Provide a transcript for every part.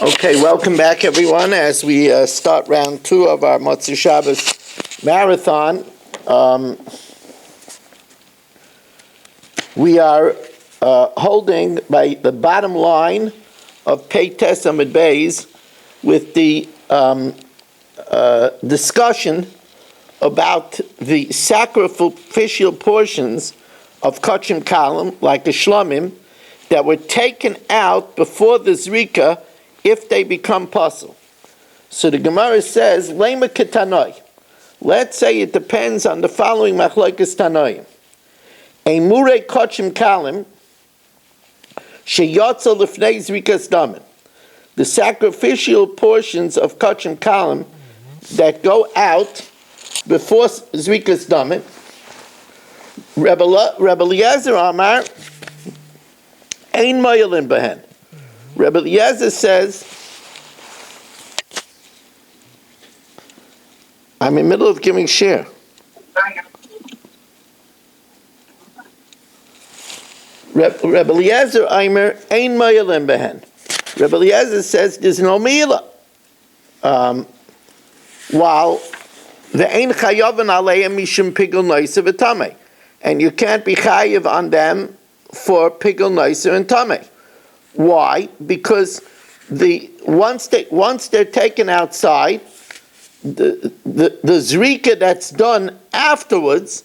Okay, welcome back, everyone. As we start round 2 of our Motzei Shabbos marathon, we are holding by the bottom line of Pei Tes Amud Beis with the discussion about the sacrificial portions of Kachim Kalim, like the Shlomim, that were taken out before the Zrika if they become puzzle. So the Gemara says, Lema Ketanoi. Let's say it depends on the following Machlokes Tanoim. A Murei Kachim Kalim Sheyotza Lifnei Zrikas Damin. The sacrificial portions of Kachim Kalim that go out before Zrikas Damin. Rebbe Eliezer Amar Ein Moyelin Behen. Rebbe Eliezer says, I'm in the middle of giving share. Rebbe Eliezer Aimer Ein Moyelin Behen. Rebbe Eliezer says there's no Mila. While the Ein Chayavan Aleim Mishum Pigul Noiser V'Tamei. And you can't be chayiv on them for Pigul Noiser and Tamei. Why? Because once they're taken outside, the zrika that's done afterwards,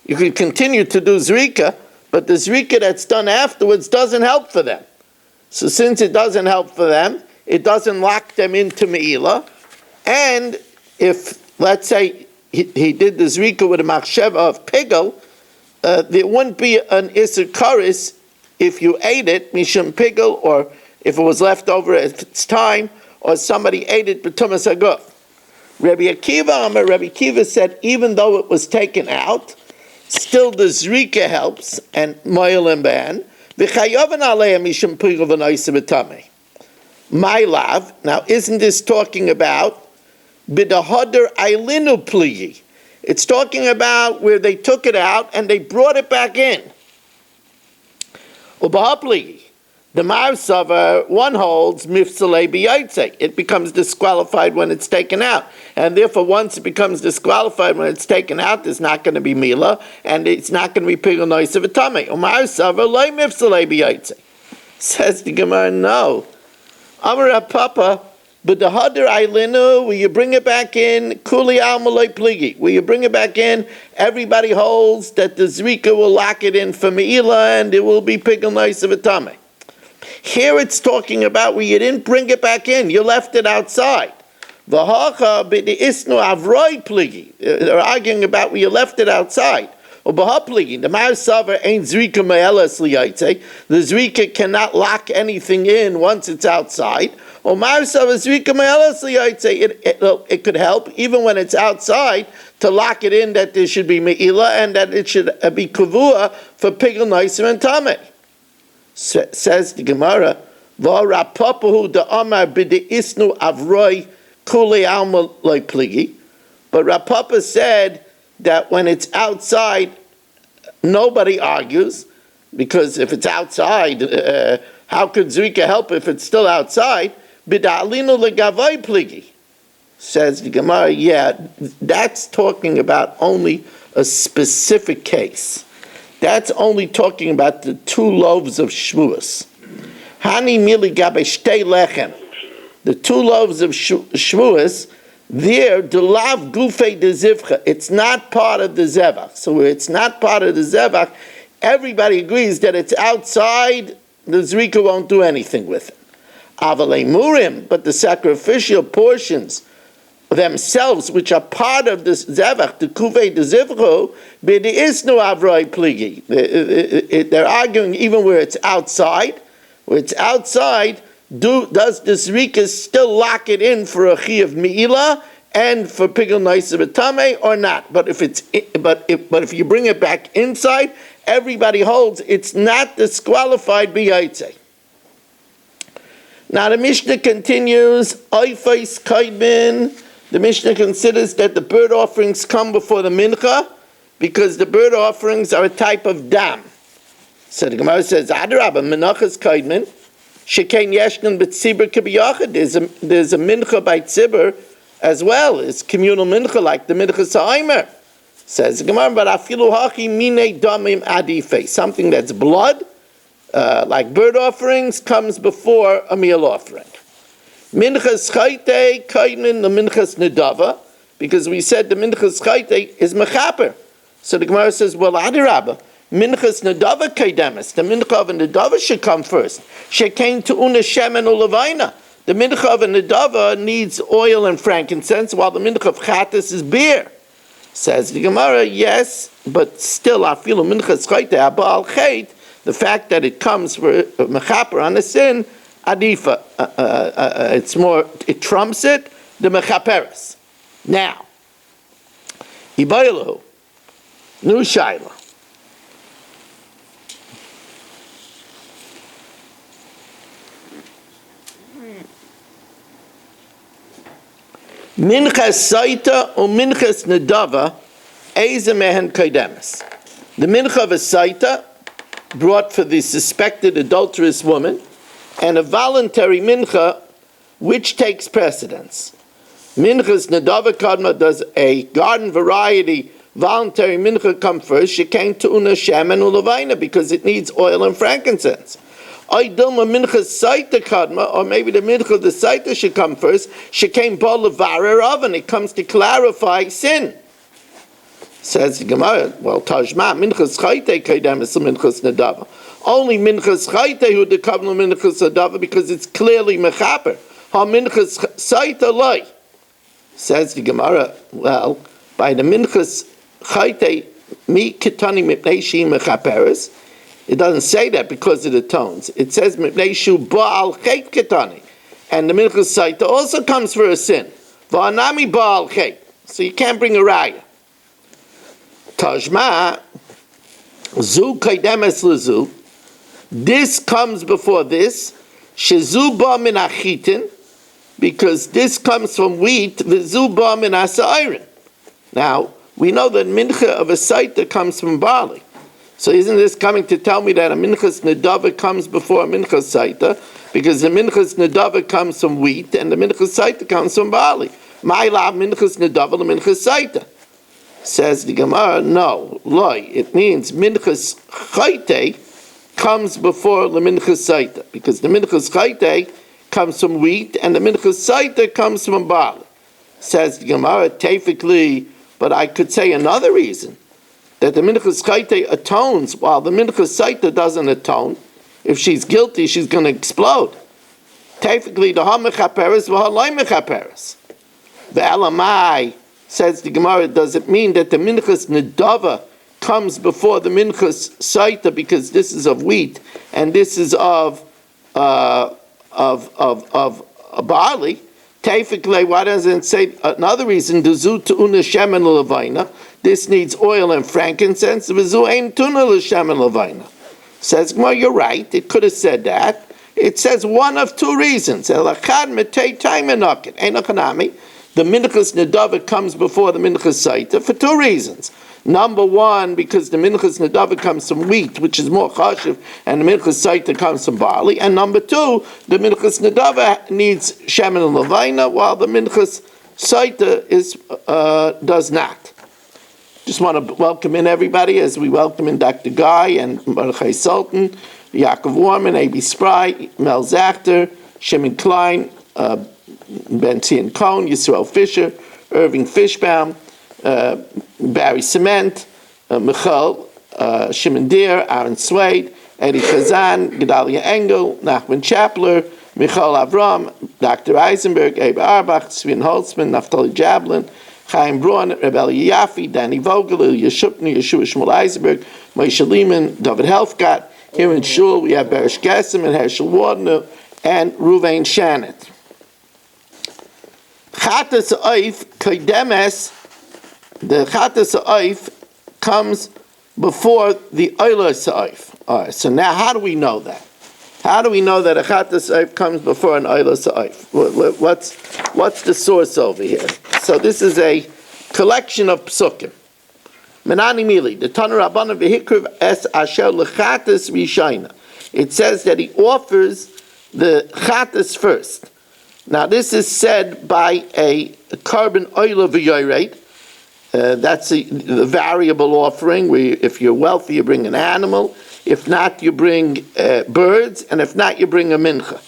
you can continue to do zrika, but the zrika that's done afterwards doesn't help for them. So since it doesn't help for them, it doesn't lock them into me'ilah. And if, let's say, he did the zrika with a machsheva of pigul, there wouldn't be an Isser Karis if you ate it, Mishum Pigul, or if it was left over at its time, or somebody ate it, B'tumas Haguf. Rabbi Akiva said, even though it was taken out, still the Zrika helps, and Moyelim Ban, V'chayavan Aleim Mishum Pigul V'noisa B'tamei. My love, now isn't this talking about B'dahodar Eilinu Pligi? It's talking about where they took it out and they brought it back in. Ubahapli, the Marsavar, one holds Mifsalei B'yaitze. It becomes disqualified when it's taken out. And therefore, once it becomes disqualified when it's taken out, there's not going to be Mila, and it's not going to be Pigul Noiser V'Tamei. Umarsavar Loi Mifsalei B'yaitze. Says the Gemara, no. Amar Papa, but the Hadar Eilinu, will you bring it back in? Kuli al Malay Pligi. Will you bring it back in? Everybody holds that the Zrika will lock it in for Me'ilah and it will be Pigul Noiser V'Tamei. Here it's talking about where you didn't bring it back in, you left it outside. V'hacha b'di isnu avroi Pligi. They're arguing about where you left it outside. The Ma'asavar ain't Zrika Me'elas Liyaitze. The Zrika cannot lock anything in once it's outside. It could help, even when it's outside, to lock it in that there should be Me'ilah and that it should be Kavua for Pigul Noiser and Tamei. Says the Gemara, V'rapapahu da'amar b'di isnu avroi kulei alma loy pligi. But Rapapa said that when it's outside, nobody argues, because if it's outside, how could Zrika help if it's still outside? Bida'alinu legavai pligi. Says the Gemara, yeah, that's talking about only a specific case. That's only talking about the 2 loaves of Shavuos. Hani mili gabe shtei lechem. The 2 loaves of Shavuos, there, the lav gufei de zivcha, it's not part of the zevach. So where it's not part of the zevach, everybody agrees that it's outside, the zrika won't do anything with it. Avalei murim, but the sacrificial portions themselves, which are part of the zevach, the kufei de zivcha, but there is no avroi pligi. They're arguing even where it's outside. Where it's outside, does the zrika still lock it in for a chi of me'ilah and for Pigul Noiser V'Tamei or not? But if you bring it back inside, everybody holds it's not disqualified b'yaitze. Now the Mishnah continues, Oifais Kaidbin. The Mishnah considers that the bird offerings come before the mincha because the bird offerings are a type of dam. So the Gemara says, Adarabba, menachas Kaidbin. Shekain yeshkin b'tzibur k'biyachid. There's a mincha by tzibur as well. It's communal mincha like the mincha sa'aymer. Says the Gemara, but afilu hachi mine damim adife. Something that's blood, like bird offerings, comes before a meal offering. Minchas chayte kainin the minchas nedava, because we said the minchas chayte is mechaper. So the Gemara says, well, adirabba, minchas nedava kaidemis. The mincha of a nedava should come first. Shekain tu'una shemen u'levaina. The mincha of a nedava needs oil and frankincense, while the mincha of chatas is beer. Says the Gemara, yes, but still, afilu minchas chayte abal chayt, the fact that it comes for mechaper on a sin, adifa, it's more, it trumps it, the mechaperes. Now, Ibaylahu, new shaila. Minchas saita or minchas nedava, eze mehen kaidemis. The mincha of a saita brought for the suspected adulterous woman, and a voluntary mincha which takes precedence. Minchas nedava kadma, does a garden variety voluntary mincha come first? She came to una shemen u'levaina because it needs oil and frankincense. I dilma minchas saita kadma, or maybe the mincha of the saita should come first. She came bol levarer oven. It comes to clarify sin. Says the Gemara, well, Tajma, minchas chayte kaidemis minchas nedava. Only minchas chayte who dekavnu minchas nedava because it's clearly mechaper. Ha minchas saita loy. Says the Gemara, well, by the minchas chayte mi kitani mipnei shi mechaperes. It doesn't say that because it atones. It says mipnei shu ba'al chet kitani, and the minchas saita also comes for a sin. Va'anami ba'al chet. So you can't bring a raya. Tajma, zu kaidemes lezu. This comes before this. Shezu ba min achitin, because this comes from wheat. V'zu ba min asairin. Now we know that mincha of a saita comes from barley. So isn't this coming to tell me that a minchas nedava comes before a minchas saita? Because the minchas nedava comes from wheat and the minchas saita comes from barley. My love minchas nedava the minchas saita. Says the Gemara, no, loy. It means minchas chayte comes before the minchas saita, because the minchas chayte comes from wheat and the minchas saita comes from barley. Says the Gemara, typically, but I could say another reason, that the minchas chayte atones while the minchas saita doesn't atone. If she's guilty, she's going to explode. Typically, the ha mechaperes v'ha mechaperes. The elamai. Says the Gemara, does it mean that the minchas nedava comes before the minchas saita because this is of wheat and this is of barley? Typically, why doesn't it say another reason? Duzu tu'una shemen levaina. This needs oil and frankincense. V'zu ein tuna l'shemen levaina. Says Gemara, you're right. It could have said that. It says one of two reasons. Elachad metei taimenoket enochanami. The minchas nedava comes before the minchas saita for two reasons. Number one, because the minchas nedava comes from wheat, which is more chashiv, and the minchas saita comes from barley. And number two, the minchas nedava needs shemen and levaina, while the minchas saita does not. Just want to welcome in everybody as we welcome in Dr. Guy and Mordechai Sultan, Yaakov Warman, A.B. Spry, Mel Zachter, Shimon Klein, Ben Zion Cohn, Yisrael Fisher, Irving Fishbaum, Barry Cement, Michal Shimon Deer, Aaron Swade, Eddie Kazan, Gedalia Engel, Nachman Chapler, Michal Avram, Dr. Eisenberg, Abe Arbach, Sven Holtzman, Naftali Jablin, Chaim Braun, Rebel Yafi, Danny Vogel, Ilya Shupner, Yeshua Shmuel Eisenberg, Moshe Lehman, David Helfgott. Here in Shul we have Berish Gessim and Herschel Wardner and Ruvain Shannon. Chatas Oif Kaidemes, the Chatas Oif comes before the Oila Sa'if. All right, so now how do we know that? How do we know that a Chatas Oif comes before an Oila Sa'if? What's the source over here? So this is a collection of psukim. Menani Mili, the Tanur Rabbanan v'hikriv es asher lechatas rishayna. It says that he offers the chatas first. Now this is said by a carbon oil of a that's the variable offering, where if you're wealthy you bring an animal, if not you bring birds, and if not you bring a mincha.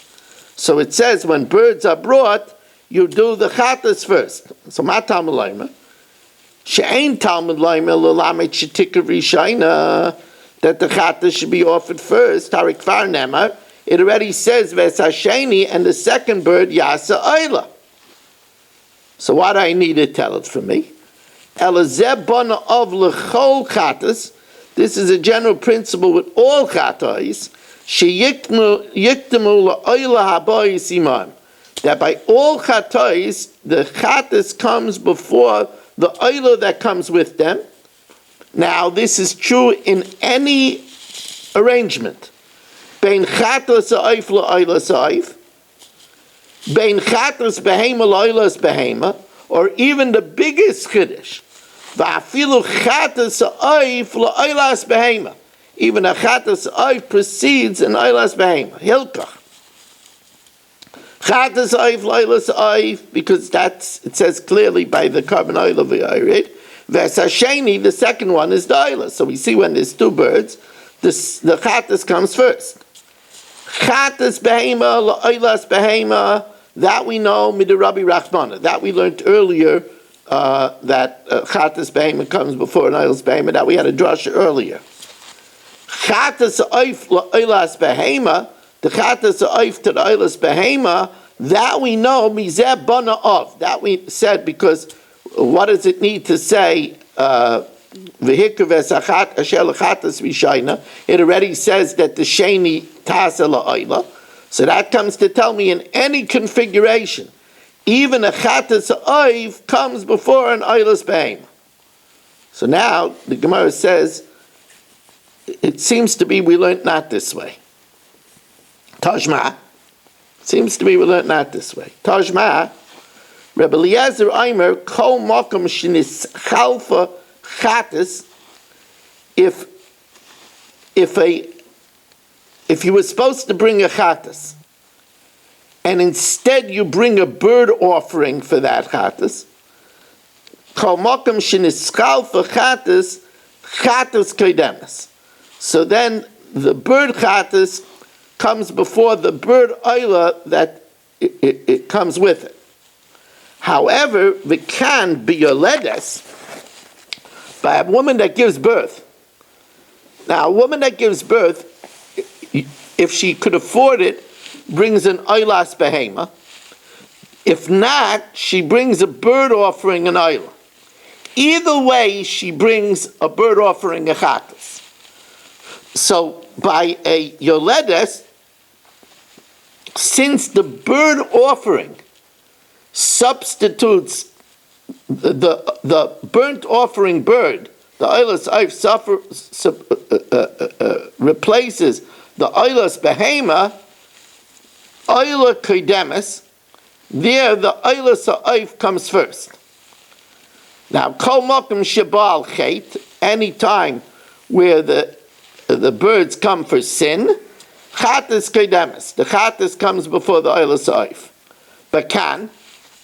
So it says when birds are brought, you do the chatas first. So ma Talmud Laima, she'ein Talmud Laima l'lamet shetikar rishayna, that the chatas should be offered first. Tarik Kvar Nemar, it already says ves hasheni, and the second bird yasa oila. So why do I need to tell it for me? Elazeb bana of lechol chatas. This is a general principle with all chatas. Sheyikdamu la'oila habayis imam. That by all chatas, the chatas comes before the oila that comes with them. Now, this is true in any arrangement. Bein chatas ha'oif la'oila ha'oif, bein chatas behema la'oila behema, or even the biggest chiddush. Va'afilu chatas ha'oif la'oila behema. Even a chatas ha'oif precedes an oila behema. Hilkach. Chatas ha'oif la'oila ha'oif, because it says clearly by the carbon oil of the oil. Ves hasheni, the second one is the oila. So we see when there's two birds, the chatas comes first. Chatas behema la'oila behema. That we know, midirabi rachmana. That we learned earlier, that chatas behema comes before an oilas behema. That we had a drasha earlier. Chatas oif la'oilas behema, the chatas oif to the oilas behema. That we know, mizeh bana of. That we said because what does it need to say? V'hikr v'sachat asher l'chatas v'shayna. It already says that the sheni tasa la'oila. So that comes to tell me in any configuration, even a chatas oiv comes before an oilas behema. So now the Gemara says, it seems to be we learned not this way. Tajma, seems to be we learned not this way. Tajma, Rebbe Eliezer Eimer, kol makom shenis chalfa chatas, if you were supposed to bring a chatas, and instead you bring a bird offering for that chatas, kol makom shenischal for chatas, chatas kodemes. So then the bird chatas comes before the bird oila that it comes with it. However, the can be yoledes by a woman that gives birth. Now, a woman that gives birth, if she could afford it, brings an oilas behema. If not, she brings a bird offering an oila. Either way, she brings a bird offering a chatas. So by a yoledes, since the bird offering substitutes the burnt offering bird, the oilas replaces the oilas behema, oila kodemes, there the oilas ha'oif comes first. Now, kol makom shebal chet, any time where the birds come for sin, chatas kodemes, the chatas comes before the oilas ha'oif.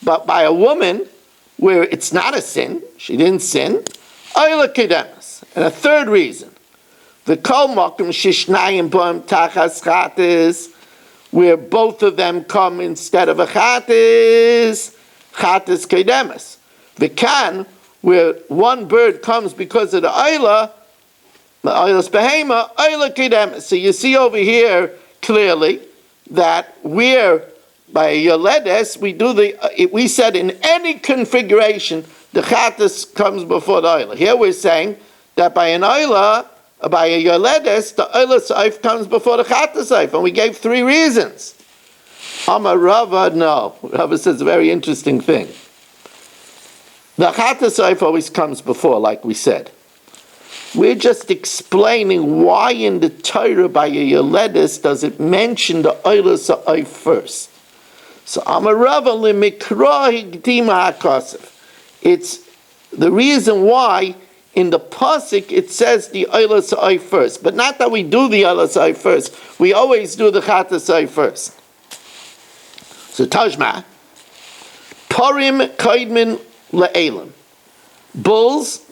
But by a woman where it's not a sin, she didn't sin, oila kodemes. And a third reason, the kol makom shishnayim b'hem tachas chatas, where both of them come instead of a chatas kodemes. The kan, where one bird comes because of the oilas behema, oila kodemes. So you see over here clearly that we're by yoledes, we said in any configuration, the chatas comes before the oila. Here we're saying that by an oila, by a yoledes, the oila saif comes before the chatas saif, and we gave three reasons. Amar Rava, no. Rava says a very interesting thing. The chatas saif always comes before, like we said. We're just explaining why in the Torah by a yoledes does it mention the oila saif first. So Amar Rava limikra hikdima hakasef. It's the reason why in the pasuk it says the oila saif first, but not that we do the oila saif first. We always do the chatas saif first. So Tajma, Parim Kaidmin Le'elim. Bulls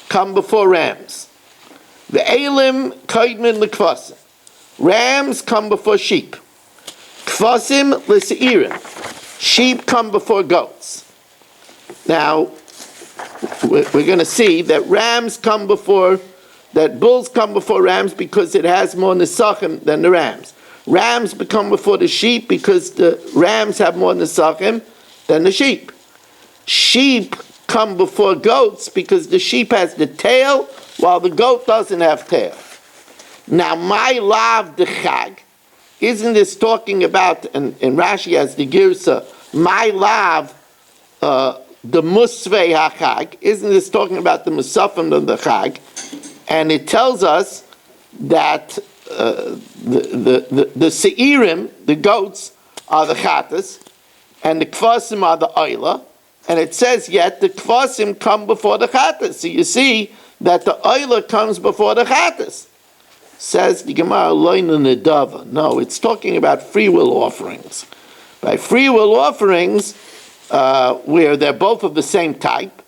come before rams. Ve'elim Kaidmin Lekvasim. Rams come before sheep. Kvasim L'Seirim. Sheep come before goats. Now, we're going to see that bulls come before rams because it has more nesachim than the rams. Rams become before the sheep because the rams have more nesachim than the sheep. Sheep come before goats because the sheep has the tail while the goat doesn't have tail. Now, my lav de chag, isn't this talking about, and Rashi has the girsa, my lav, the musvei hachag, isn't this talking about the musafim of the chag? And it tells us that the seirim, the goats, are the chatas, and the kvasim are the oila. And it says yet the kvasim come before the chatas. So you see that the oila comes before the chatas. Says the Gemara, loina nedava. No, it's talking about free will offerings. By free will offerings, where they're both of the same type,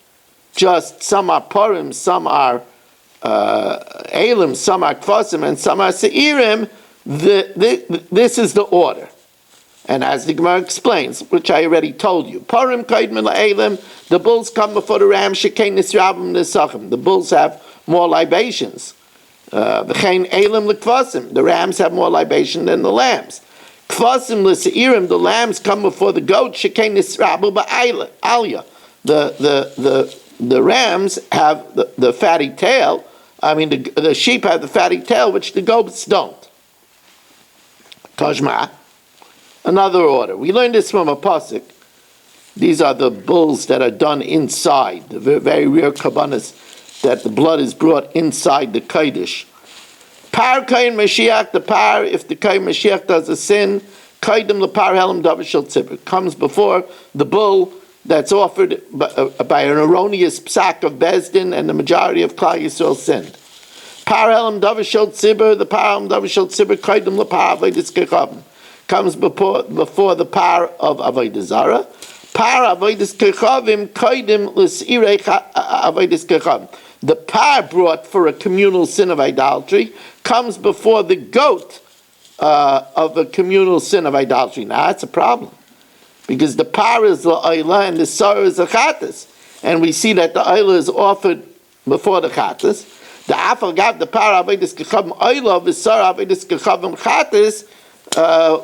just some are purim, some are elim, some are kvasim, and some are seirim, this is the order. And as the Gemara explains, which I already told you, purim kaidmin la'elim, the bulls come before the rams, shekein nisrabim nesachim. The bulls have more libations. V'chein elim l'kvasim, the rams have more libation than the lambs. Kvasim l'seirim, the lambs come before the goat, shekein nisrabu ba'alya. The rams have the fatty tail. I mean, the sheep have the fatty tail, which the goats don't. Tajma, another order. We learned this from a pasuk. These are the bulls that are done inside, the very rare kabbanas, that the blood is brought inside the kodesh. Par kain Mashiach, the par, if the kain Mashiach does a sin, kaidim lepar helam davar shel tzibur, comes before the bull that's offered by an erroneous psak of Bezdin, and the majority of Klal Yisrael sinned. Par helam davar shel tzibur, the par helam davar shel tzibur, kaidim lepar avodas kechavim, comes before the par of avodah zara. Par avodas kechavim, kaidim l'sirei avodas kechavim. The par brought for a communal sin of idolatry comes before the goat of a communal sin of idolatry. Now that's a problem, because the par is the oila and the sar is the chatas, and we see that the oila is offered before the chatas. The afal gav the par avodas kechavim oila v'sar avodas kechavim chatas.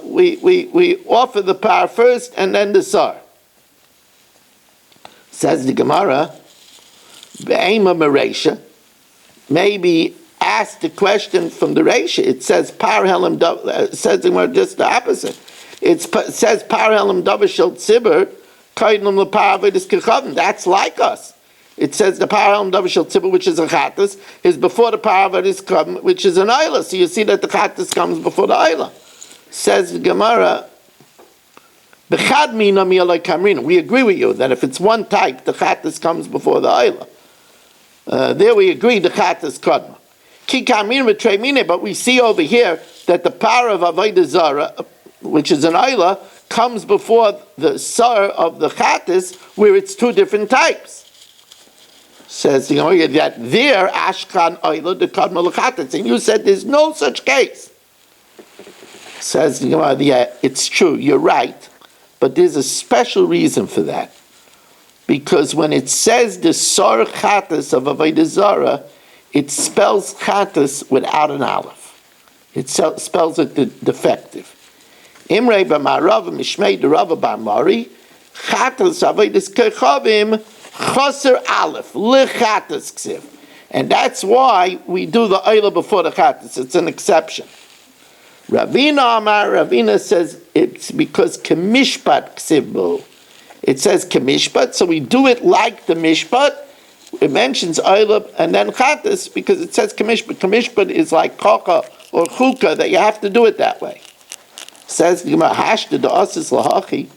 We offer the par first and then the sar. Says the Gemara, Be'ema Meresha, maybe ask the question from the Resha. It says par helam, says the Gemara just the opposite. It says par helam davar shel tzibur, kaidnum lepar avodas kechavim. That's like us. It says the par helam davar shel tzibur, which is a chatas, is before the par avodas kechavim, which is an ayla. So you see that the chatas comes before the ayla. Says the Gemara, we agree with you that if it's one type, the chatas comes before the ayla. There we agree the chatas kadma. But we see over here that the power of avodah zara, which is an ayla, comes before the sar of the chatas, where it's two different types. Says the Gemara that there ashkan ayla the kadma l'chatas, and you said there's no such case. Says the Gemara, yeah, it's true, you're right, but there's a special reason for that. Because when it says the sar chatas of avodah zara, it spells chatas without an aleph. It spells it defective. Imrei b'marav mishmei derava b'mari chatas avodas kechavim chaser aleph lechatas ksiv, and that's why we do the oila before the chatas. It's an exception. Ravina says it's because kemishpat ksiv. It says kemishpat, so we do it like the mishpat. It mentions oilab and then chatas because it says kemishpat. Kemishpat is like kocha or chuka, that you have to do it that way. Says the Gemara, hashta da'asis lahachi.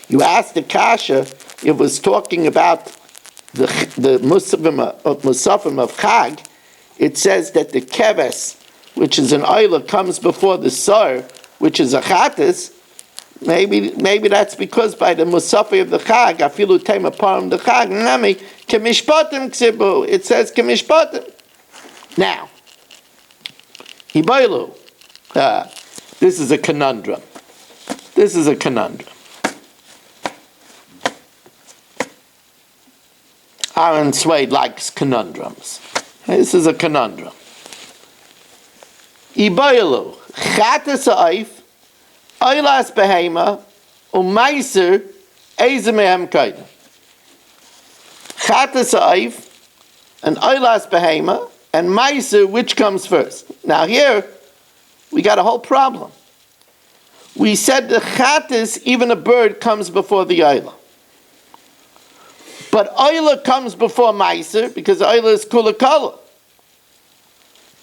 You asked the kasha, it was talking about the musafim of chag. It says that the keves, which is an oila, comes before the sar, which is a chatas. Maybe that's because by the Musafi of the Chag, afilu tema param the Chag, nami kemishpatim ksibu. It says kemishpatim. Now, hibaylu. This is a conundrum. Aaron Swade likes conundrums. This is a conundrum. Ibaylu, chatas ha'if, oilas behema, umaiser, ezemehem kaidem. Chatas ha'if, and oilas behema, and maiser, which comes first? Now here, we got a whole problem. We said the chatas, even a bird, comes before the oila. But oila comes before maiser, because oila is kula kala.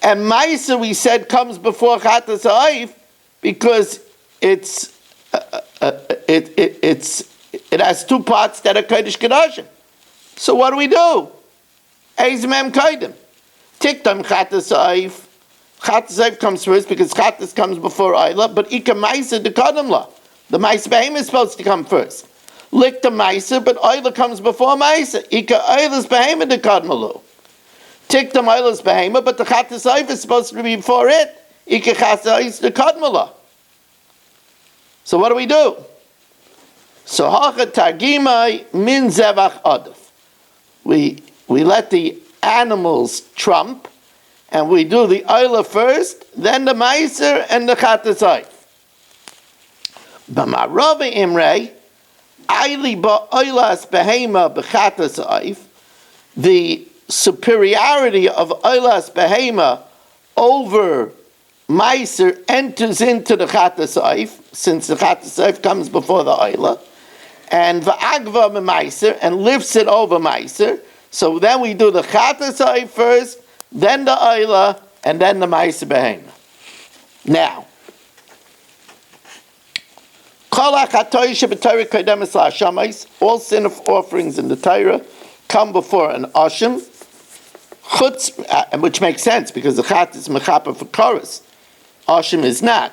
And maiser, we said, comes before chatas ha'if, because it has two parts that are kodesh kedashim. So what do? Eizmem kodim. Tiktam chatas ha'if. Chatas ha'if comes first because chatas comes before oila, but ika maiser de kodimla. The maiser behem is supposed to come first. Likta maiser, but oila comes before maiser. Ika oila's behem de kodmalu. Tiktam oila's behem, but the chatas ha'if is supposed to be before it. Ika chatas ha'if de kodmala. So what do? So hacha targimai min zevach adaf. We let the animals trump, and we do the oila first, then the maiser and the chatas ha'if. B'marava imrei, aili ba'oilas behema b'chatas ha'if. The superiority of oilas behema over maiser enters into the chatas ha'if, since the chatas ha'if comes before the oila, and v'agva b'maiser, and lifts it over maiser. So then we do the chatas ha'if first, then the oila, and then the maiser behema. Now, all sin of offerings in the Torah come before an asham, which makes sense because the chat is mechapa for chorus. Asham is not.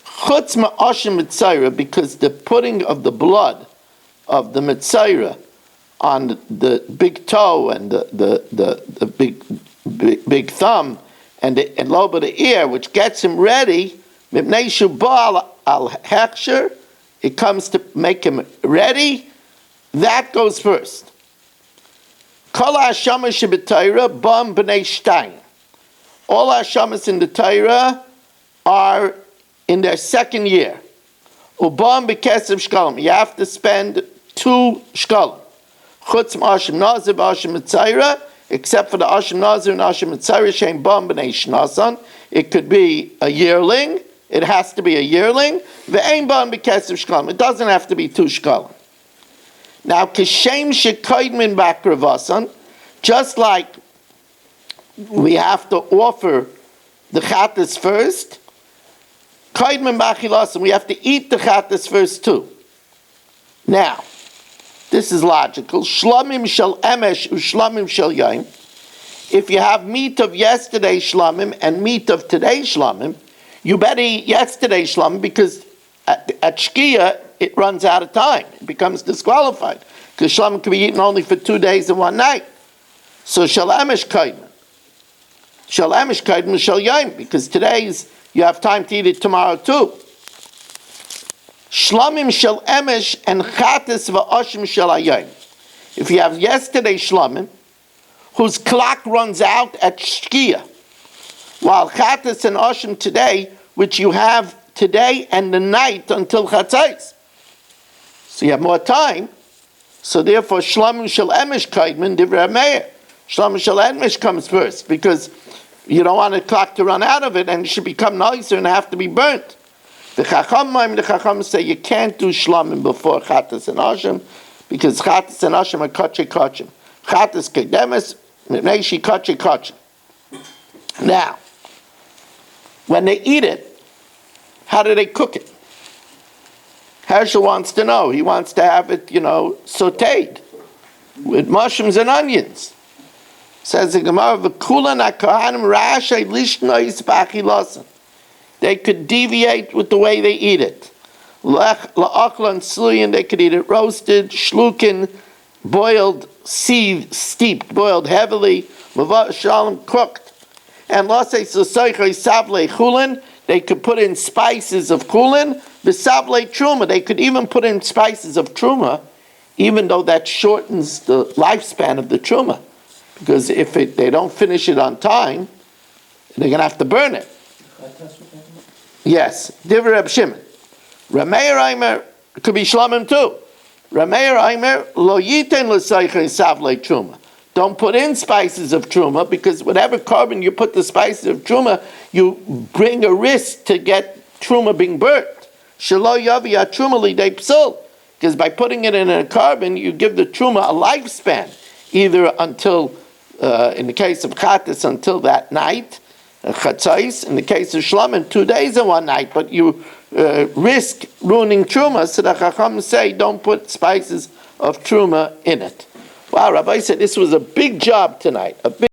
Chutz ma'asham mitzayra, because the putting of the blood of the mitzayra on the big toe and the big thumb and the lobe of the ear, which gets him ready, mipnei shubal al hechsher, it comes to make him ready. That goes first. Kol ha'ashamas sheb'Torah bam b'nei shtayim. All hashamas in the Torah are in their second year. Ubam b'kesef shkalim. You have to spend 2 shkalim. Chutz ma'ashim nazir b'ashim mitzayra, except for the ashim nazir and ashim mitzayra shein bam b'nei shnasan. It could be a yearling. It has to be a yearling. Ve'ein bam b'kesef shkalim. It doesn't have to be 2 shkalim. Now, kishem shekoidmin bakravasan, just like we have to offer the chatas first, koidmin bachilasan, we have to eat the chatas first too. Now, this is logical. Shlamim shel emesh ushlamim shel yaim. If you have meat of yesterday's shlamim and meat of today's shlamim, you better eat yesterday's shlamim, because at shkia it runs out of time. It becomes disqualified because shlamim can be eaten only for 2 days and 1 night. So shel emesh kaidman. Shel emesh kaidman shel yaim, because today's you have time to eat it tomorrow too. Shlamim shel emesh and chatas va'ashim shel hayom. If you have yesterday's shlamim, whose clock runs out at shkia, while chatas and ashim today, which you have today and the night until chatzais, so you have more time. So therefore, shlamim shel emesh kaidman divrei meir. Shlamim shel emesh comes first, because you don't want the clock to run out of it, and it should become nicer and have to be burnt. The Chacham say you can't do shlamim before chatas and ashim, because chatas and ashim are kachim kachim. Chatas kedemes mipnei kachim kachim. Now, when they eat it, how do they cook it? Herschel wants to know. He wants to have it, sautéed with mushrooms and onions. Says the Gemara, "V'kulan ha'kohanim ra'ashay lishnois b'achilasan." They could deviate with the way they eat it. Lech la'achlan sluyin, they could eat it roasted. Shlukin, boiled, steeped, boiled heavily. Mava shalom, cooked. And losei s'soichoi savle chulin, they could put in spices of chulin. V'savle truma, they could even put in spices of truma, even though that shortens the lifespan of the truma. Because if they don't finish it on time, they're going to have to burn it. Yes, Divrei Reb Shimon. Rameir Aimer, could be Shlomim too. Rameir Aimer, lo yiten l'saychei savle truma. Don't put in spices of truma, because whatever carbon you put the spices of truma, you bring a risk to get truma being burnt. Shelo yavi truma lidei psul. Because by putting it in a carbon, you give the truma a lifespan, either until, in the case of chatas, until that night, chatzais, in the case of shlamim, 2 days and 1 night, but you risk ruining truma, so the chacham say don't put spices of truma in it. Wow, Rabbi said this was a big job tonight, a big